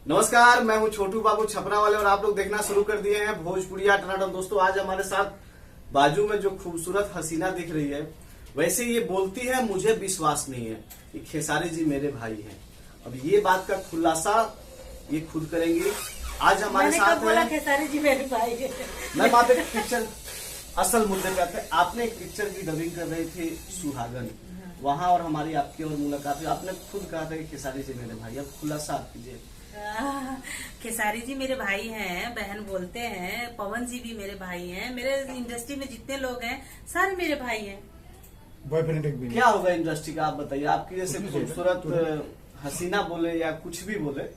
नमस्कार, मैं हूं छोटू बाबू छपरा वाले और आप लोग देखना शुरू कर दिए हैं भोजपुरिया टनाटन। दोस्तों, आज हमारे साथ बाजू में जो खूबसूरत हसीना दिख रही है, वैसे ये बोलती है मुझे विश्वास नहीं है कि खेसारी जी मेरे भाई हैं। अब ये बात का खुलासा ये खुद करेंगी। आज हमारे साथ बोला खेसारी जी मेरे भाई है। मैम, आप एक पिक्चर, असल मुद्दे पे आते हैं। आपने एक पिक्चर की डबिंग कर रही थी सुहागन, वहाँ और हमारी आपकी और मुलाकात हुई। आपने खुद कहा था कि खेसारी जी मेरे भाई। अब खुलासा आप कीजिए। खेसारी जी मेरे भाई हैं, बहन बोलते हैं। पवन जी भी मेरे भाई हैं। मेरे इंडस्ट्री में जितने लोग हैं सारे मेरे भाई हैं। बॉयफ्रेंड एक भी क्या होगा इंडस्ट्री का, आप बताइए। आपकी जैसे खूबसूरत हसीना बोले या कुछ भी बोले,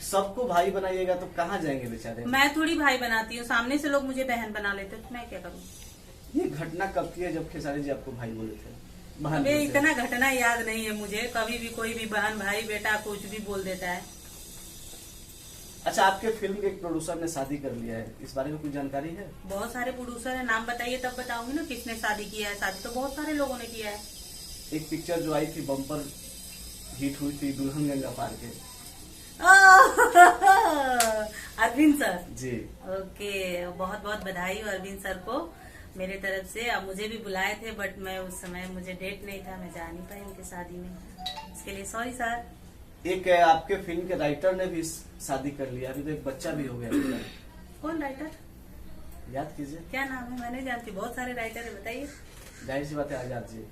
सबको भाई बनाइएगा तो कहाँ जाएंगे बेचारे। मैं थोड़ी भाई बनाती हूँ, सामने से लोग मुझे बहन बना लेते, तो मैं क्या करूँ। ये घटना कब की है जब खेसारी जी आपको भाई बोले थे? बहन अबे बोले थे। इतना घटना याद नहीं है मुझे। कभी भी कोई भी बहन भाई बेटा कुछ भी बोल देता है। अच्छा, आपके फिल्म के एक प्रोड्यूसर ने शादी कर लिया है, इस बारे में कुछ जानकारी है? बहुत सारे प्रोड्यूसर है, नाम बताइए तब बताऊंगी ना किसने शादी किया है। शादी तो बहुत सारे लोगों ने किया है। एक पिक्चर जो आई थी बम्पर हिट हुई थी, दुल्हन गंगा पार के। अरविंद सर जी, ओके, बहुत बहुत बधाई हो अरविंद सर को मेरे तरफ से। अब मुझे भी बुलाए थे, बट मैं उस समय मुझे डेट नहीं था, मैं जा नहीं पाई उनकी शादी में। इसके लिए सॉरी सर। एक आपके फिल्म के राइटर ने भी शादी कर लिया, अभी तो एक बच्चा भी हो गया। कौन राइटर, याद कीजिए। क्या नाम है? मैं नहीं जानती, बहुत सारे राइटर है, बताइए। जाहिर सी बात है, आजाद जी।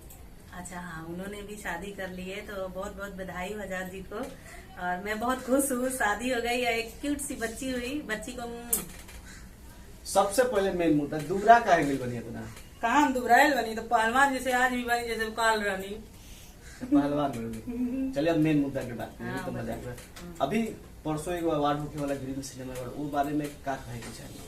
अच्छा हाँ, उन्होंने भी शादी कर ली है, तो बहुत बहुत बधाई हो आजाद जी को। और मैं बहुत खुश हूँ, शादी हो गई, एक क्यूट सी बच्ची हुई। बच्ची को सबसे पहले मेन मुद्दा, दुबरा का एंगल बनी अपना। कहाँ हम दुबराइल बनी, तो पहलवान जैसे आज भी बनी, जैसे काल रानी। पहलवान बनी। चलिए अब मेन मुद्दा की बात करें। हाँ, तो मजाक में अभी परसों एक अवार्ड होने वाला ग्रीन सिनेमा अवार्ड, वो बारे में क्या कहेंगे चाहिए?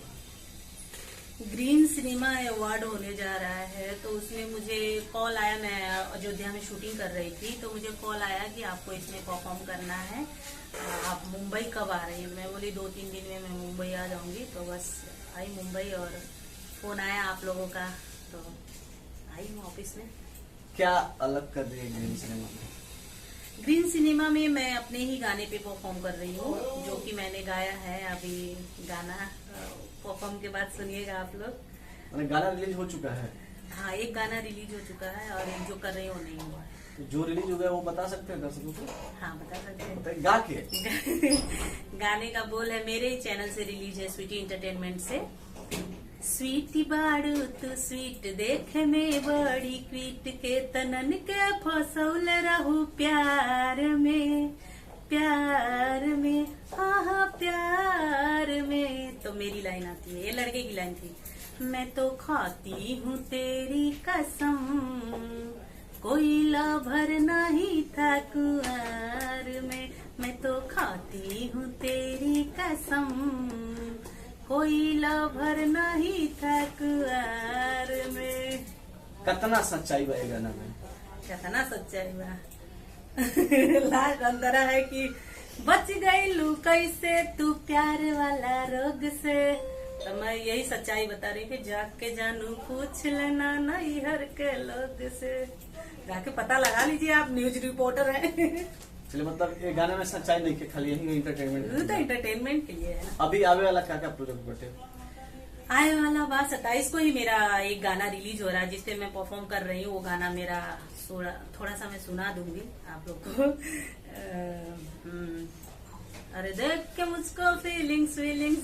ग्रीन सिनेमा अवार्ड होने जा रहा है, तो उसमें मुझे कॉल आया। मैं अयोध्या में शूटिंग कर रही थी, तो मुझे कॉल आया कि आपको इसमें परफॉर्म करना है, आप मुंबई कब आ रही हैं। मैं बोली 2-3 दिन में मैं मुंबई आ जाऊंगी। तो बस आई मुंबई और फोन आया आप लोगों का, तो आई हूँ ऑफिस में। क्या अलग कर रही है ग्रीन सिनेमा में? ग्रीन सिनेमा में मैं अपने ही गाने पे परफॉर्म कर रही हूँ, जो कि मैंने गाया है। अभी गाना परफॉर्म के बाद सुनिएगा आप लोग। मैंने गाना रिलीज हो चुका है। हाँ, एक गाना रिलीज हो चुका है और एक जो कर रही हूँ वो नहीं हुआ है। तो जो रिलीज हो गया वो बता सकते हैं दर्शकों को? हाँ, बता सकते हैं। बताइए, गा के। गाने का बोल है, मेरे ही चैनल से रिलीज है, स्वीटी एंटरटेनमेंट से। स्वीटी बाड़ू तू स्वीट देखे में बड़ी क्वीट के तनन के फसौल रहू प्यार में, प्यार में, हाँ प्यार में। तो मेरी लाइन आती है, ये लड़के की लाइन थी। मैं तो खाती हूँ तेरी कसम, कोई लभर नहीं था कुंवार में। मैं तो खाती हूँ तेरी कसम, कोई लभर नहीं था कुंवार में। कितना सच्चाई बा ये गाना में? कितना सच्चाई बा। लास्ट अंतरा है कि बच गई लू कैसे तू प्यार वाला रोग से। तो मैं यही सच्चाई बता रही कि जाके जानू पूछ लेना नैहर के लोग से। जाके पता लगा लीजिए, आप न्यूज रिपोर्टर हैं। चलिए, मतलब ये गाने में सच्चाई नहीं, कि खाली यही तो एंटरटेनमेंट। एंटरटेनमेंट के लिए है ना। अभी आवे वाला क्या क्या प्रोजेक्ट बटे? आए वाला बात 27 को ही मेरा एक गाना रिलीज हो रहा है, जिसपे मैं परफॉर्म कर रही हूँ। वो गाना मेरा थोड़ा सा मैं सुना दूंगी आप लोग को। अरे देख के मुझको फीलिंग्स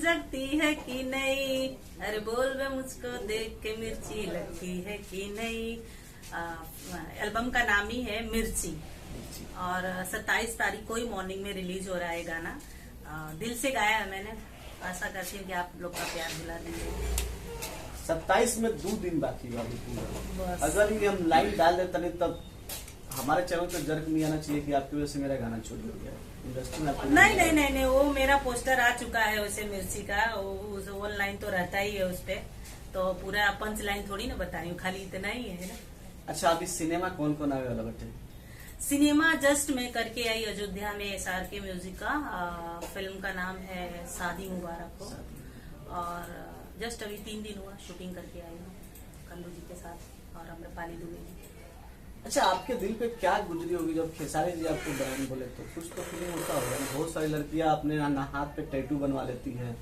जगती है कि नहीं, अरे बोल वे मुझको देख के मिर्ची लगती है कि नहीं। एल्बम का नाम ही है मिर्ची, और 27 तारीख को ही मॉर्निंग में रिलीज हो रहा है गाना। दिल से गाया है मैंने, आशा करती हूँ कि आप लोग का प्यार दिला देंगे। 27 में 2 दिन बाकी है अभी पूरा। बस। अगर ये हम लाइन डाल देते नहीं, तब हमारे चैनल पे जर्क नहीं आना चाहिए कि आपकी वजह से मेरा गाना चोरी हो गया। इंडस्ट्री में आपको नहीं, वो मेरा पोस्टर आ चुका है वैसे मिर्ची का। वो लाइन तो रहता ही है उस पे, तो पूरा पंच लाइन थोड़ी ना बताई हूँ, खाली इतना ही है ना। अच्छा, अभी सिनेमा कौन कौन आवे वाला बटे? सिनेमा जस्ट मैं करके आई अयोध्या में SRK म्यूजिक का। फिल्म का नाम है शादी मुबारक हो, और जस्ट अभी 3 दिन हुआ शूटिंग करके आई हूँ कंदू जी के साथ और अम्रपाली दुबे जी। अच्छा, आपके दिल पे क्या गुजरी होगी जब खेसारी जी आपको बहन बोले? तो कुछ तो फीलिंग होता होगा ना। बहुत सारी लड़कियां अपने हाथ पे टैटू बनवा लेती हैं,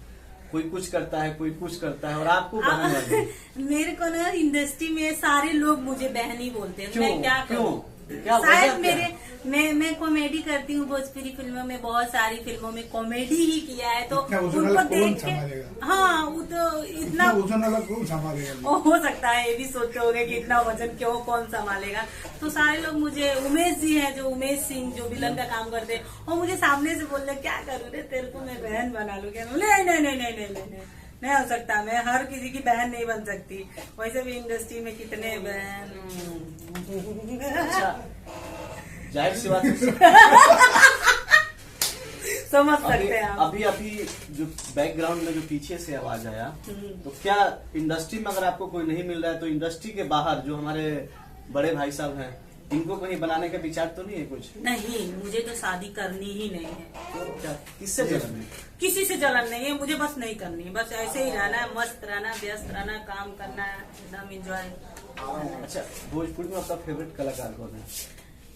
कोई कुछ करता है, कोई कुछ करता है, और आपको बहन वाली। मेरे को ना इंडस्ट्री में सारे लोग मुझे बहन ही बोलते हैं। क्यों? मैं क्या क्यों? करूं? क्या वजह शायद क्या मेरे मैं कॉमेडी करती हूँ भोजपुरी फिल्मों में, बहुत सारी फिल्मों में कॉमेडी ही किया है, तो इतना वजन उनको वाला देख कौन के संभालेगा? हाँ, वो तो इतना वजन वाला कौन संभालेगा? हो सकता है ये भी सोचते होंगे कि इतना वजन क्यों, कौन संभालेगा। तो सारे लोग मुझे, उमेश जी हैं जो उमेश सिंह जो विलन का काम करते हैं, और मुझे सामने से बोल रहे क्या करूँ रे, तेरे को मैं बहन बना लूँ क्या? नहीं नहीं नहीं नहीं नहीं नहीं हो सकता, मैं हर किसी की बहन नहीं बन सकती। वैसे भी इंडस्ट्री में कितने बहन। अच्छा, जाहिर सी बात समझ सकते हैं आप। अभी अभी जो बैकग्राउंड में जो पीछे से आवाज आया, तो क्या इंडस्ट्री में अगर आपको कोई नहीं मिल रहा है तो इंडस्ट्री के बाहर जो हमारे बड़े भाई साहब हैं, इनको कहीं बनाने का विचार तो नहीं है कुछ? नहीं, मुझे तो शादी करनी ही नहीं है। तो क्या, किससे जलन है? किसी से जलन नहीं है, मुझे बस नहीं करनी है। बस ऐसे ही रहना है, मस्त रहना, व्यस्त रहना, काम करना है, एकदम एंजॉय। अच्छा, भोजपुरी में आपका फेवरेट कलाकार कौन है?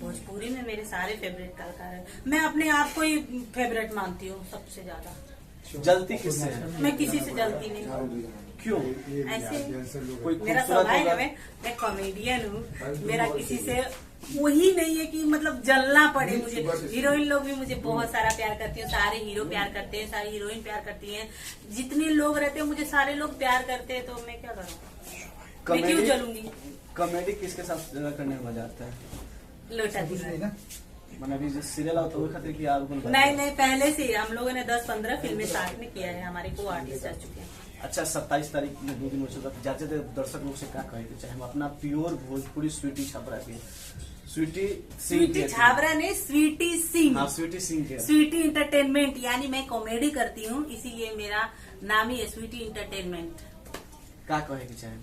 भोजपुरी में मेरे सारे फेवरेट कलाकार हैं। मैं अपने आप को ही फेवरेट मानती हूँ सबसे ज्यादा। जलती किससे है? मैं किसी से जलती नहीं। क्यों? ऐसे कोई मेरा खूबसूरत स्वभाव होगा? है, मैं कॉमेडियन हूँ। मेरा किसी से वही नहीं है कि मतलब जलना पड़े मुझे। हीरोइन लोग भी मुझे बहुत सारा प्यार करती हैं, सारे हीरो प्यार करते हैं, सारी हीरोइन प्यार करती हैं, जितने लोग रहते हैं मुझे सारे लोग प्यार करते हैं, तो मैं क्या करूँ? मैं क्यों जलूंगी? कॉमेडी किसके साथ ज्यादा करने में मजा आता है? लोटा दी। मैंने अभी जो सीरियल आता है खाते कि आप नहीं, पहले से हम लोगों ने 10-15 फिल्में साथ में किया है, हमारे को आर्टिस्ट आ चुके हैं। अच्छा, 27 तारीख में 2 दिन हो चुका, जाते दर्शक लोग से क्या कहेंगे? चाहे हम अपना प्योर भोजपुरी स्वीटी छपरा के स्वीटी छाबरा ने स्वीटी सिंह, हाँ, स्वीटी सिंह के स्वीटी इंटरटेनमेंट, यानी मैं कॉमेडी करती हूँ, इसीलिए मेरा नाम ही है स्वीटी इंटरटेनमेंट। क्या कहेगी? चाहे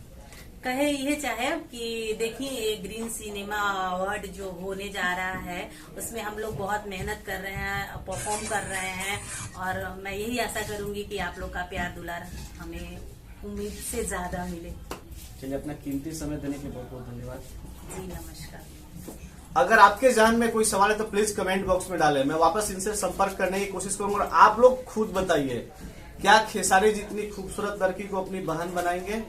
कहे ये चाहे कि देखिए, ग्रीन सिनेमा अवार्ड जो होने जा रहा है उसमें हम लोग बहुत मेहनत कर रहे हैं, परफॉर्म कर रहे हैं, और मैं यही आशा करूंगी कि आप लोग का प्यार दुलार हमें उम्मीद से ज्यादा मिले। चलिए, अपना कीमती समय देने के लिए बहुत बहुत धन्यवाद जी, नमस्कार। अगर आपके ध्यान में कोई सवाल है तो प्लीज कमेंट बॉक्स में डालें, मैं वापस इनसे संपर्क करने की कोशिश करूंगा। और आप लोग खुद बताइए, क्या खेसारी जी इतनी खूबसूरत लड़की को अपनी बहन बनाएंगे?